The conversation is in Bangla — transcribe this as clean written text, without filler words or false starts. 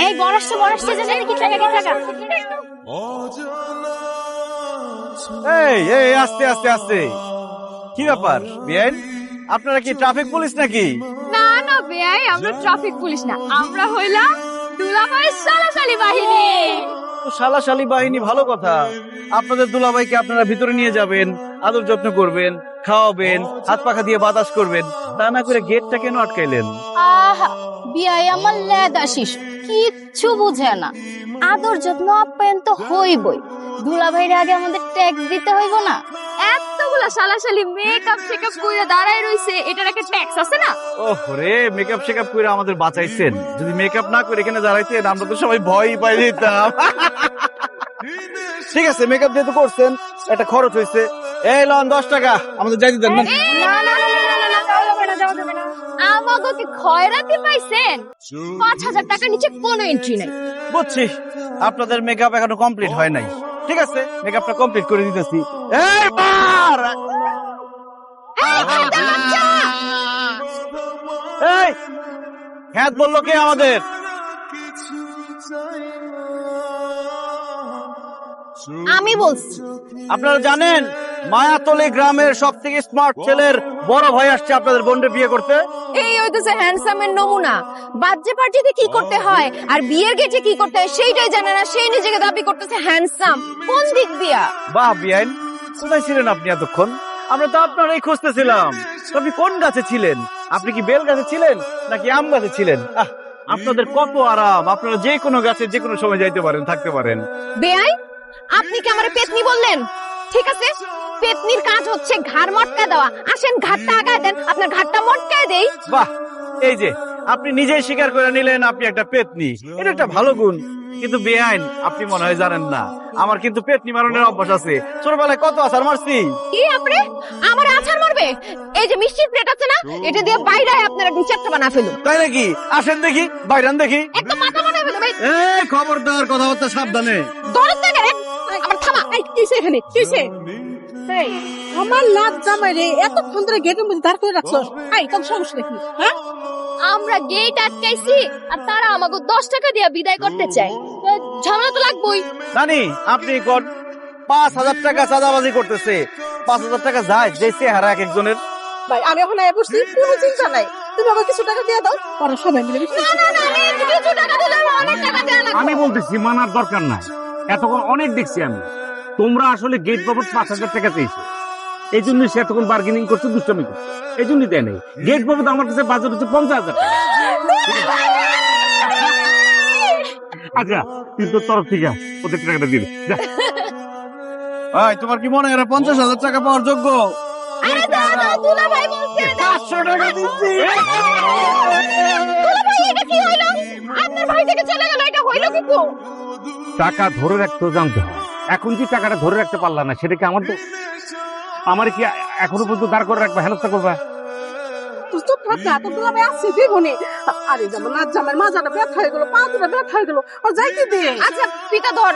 এই বড় আসছে জানেন কি টাকা এই এই আস্তে আস্তে আস্তে, কি ব্যাপার বিয়েন? আপনারা কি ট্রাফিক পুলিশ নাকি? না না বেয়াই, আমরা ট্রাফিক পুলিশ না, আমরা হইলাম দুলাভাইয়ের সালাসালি বাহিনী। শালাশালী বাহিনী, ভালো কথা। আপনাদের দুলাভাইকে আপনারা ভিতরে নিয়ে যাবেন, আদর যত্ন করবেন, খাওয়াবেন, হাত পাখা দিয়ে বাতাস করবেন, তা না করে গেটটা কেন আটকাইলেন? আহা, বিয়াই আমার লেদা শিশু, কিচ্ছু বুঝে না। আদর যত্ন আপ্যায়ন তো হইবই, দুলাভাইয়ের আগে আমাদের ট্যাক্স দিতে হইব না? এতগুলা সালাসালি মেকআপ শেকআপ কইরা দাঁড়ায় রইছে, এটার একটা ট্যাক্স আছে না? ওরে, মেকআপ শেকআপ করে আমাদের বাঁচাইছেন। যদি মেকআপ না করে এখানে দাঁড়াইতেন আমরা তো সবাই ভয়ই পাই যেতাম। ঠিক আছে, মেকআপ যেহেতু করছেন একটা খরচ হয়েছে, এই লন 10 টাকা আমাদের যাইতে দেন না। না না না না না না, যাওয়া যাবে না, যাওয়া যাবে না। আমাগো কি খয়রাতি পাইছেন? 5000 টাকা নিচে কোনো এন্ট্রি নাই। বুঝছি, আপনাদের মেকআপ এখনো কমপ্লিট হয় নাই। ঠিক আছে, মেকআপটা কমপ্লিট করে দিতেছি। এই মার, এই খাতা বাচ্চা, এই হ্যাঁ বললো কে আমাদের? আমি বলছি। আপনারা জানেন মায়াতলী গ্রামের সব থেকে স্মার্ট ছেলের বড় ভাই আসছে আপনাদের বোনকে বিয়ে করতে। এই হইতেছে হ্যান্ডসামের নমুনা। বার্থডে পার্টিতে কি করতে হয় আর বিয়ের গেটে কি করতে হয় সেইটাই জানে না, সেই নিজেকে দাবি করতেছে হ্যান্ডসাম। কোন দিক দিয়া? বাহ বিয়াইন, কোথায় ছিলেন আপনি এতক্ষণ? আমরা তো আপনারাই খুঁজতেছিলাম। তো আপনি কোন গাছে ছিলেন? আপনি কি বেল গাছে ছিলেন নাকি আম গাছে ছিলেন? আপনাদের কত আরাম, আপনারা যে কোনো গাছে যে কোনো সময় যাইতে পারেন, থাকতে পারেন। বেয়াই, আপনি কি আমারে পেতনি বললেন? ঠিক আছে, পেতনির কাজ হচ্ছে ঘাড় মটকা দেওয়া। আসেন ঘাড়টা আগায় দেন, আপনার ঘাড়টা মটকায় দেই। বাহ, এই যে আপনি নিজেই স্বীকার করে নিলেন আপনি একটা পেতনি, এটা একটা ভালো গুণ। কিন্তু বেআইন, আপনি মনে হয় জানেন না আমার কিন্তু পেতনি মারনের অভ্যাস আছে। ছোটবেলায় কত আছার মারছি। কি আপনি আমার আছাড় মারবে? এই যে মিষ্টির প্লেট আছে না, এটা দিয়ে বাইরে আপনার একদম চ্যাপ্টা বানা ফেলুন। তাই নাকি? আসেন দেখি, বাইরান দেখি। একদম মাথা বানা ফেলুন। এই খবরদার, কথাবার্তা সাবধানে। দরদ না কেন? আমার থামা। এই কিসে এখানে কিসে? এই আমার লাজ জামাই রে, এতক্ষণ ধরে গেটের মধ্যে দাঁড় করে রাখছস। এই তোর সমস্যা কি? হ্যাঁ, আমরা গেট আটকাইছি আর তারা আমাকে 10 টাকা দিয়ে বিদায় করতে চায়। তো ঝামেলা তো লাগবেই। নানি, আপনি কোন 5000 টাকা চাঁদাবাজি করতেছে? 5000 টাকা যায় যে চেহারা এক একজনের। ভাই আমি এখন আয়া বসছি, কোনো চিন্তা নাই। তুমি আমাকে কিছু টাকা দিয়ে দাও, পরে সবাই মিলে মিশে না না না, এই কিছু টাকা দিলে অনেক টাকা দেয়া লাগবে। আমি বলতেছি মানার দরকার নাই, এতক্ষণ অনেক দেখছি আমি। তোমরা আসলে গেট বাবদ 5000 টাকা চেয়েছো, এই জন্য সে এতক্ষণ বার্গেনিং করছে, দুষ্টামি করছে, এই জন্যই দেয় নাই। গেট বাবদ আমার কাছে বাজার হচ্ছে 50,000 টাকা। আচ্ছা, তুই তোর তরফ থেকে ওদের টাকাটা দিবি। তোমার কি মনে হয় এরা 50,000 টাকা পাওয়ার যোগ্য? আরে দাও দাও, দুলাভাই বলছে। 500 টাকা দিচ্ছি। দুলাভাই, এটা কি হইলো? আপনার ভাই থেকে চলে গেল, এটা হইলো কি কো? টাকা ধরে রাখতেও জানতে হয়। এখন যে টাকাটা ধরে রাখতে পারলা না, সেটা কি আমার দোষ? আমার কি এখনো পর্যন্ত দাঁড় করে রাখবা, হেনস্থা করবা? তুই চুপ থাক না, তোর দুলাভাই আসছে দিবনি। আরে যেমন লাজ জামাই মাজাটা ব্যথা হয়ে গেল, পা দুটা ব্যথা হয়ে গেল, আর যাইতে দে। আচ্ছা পিতা ধর।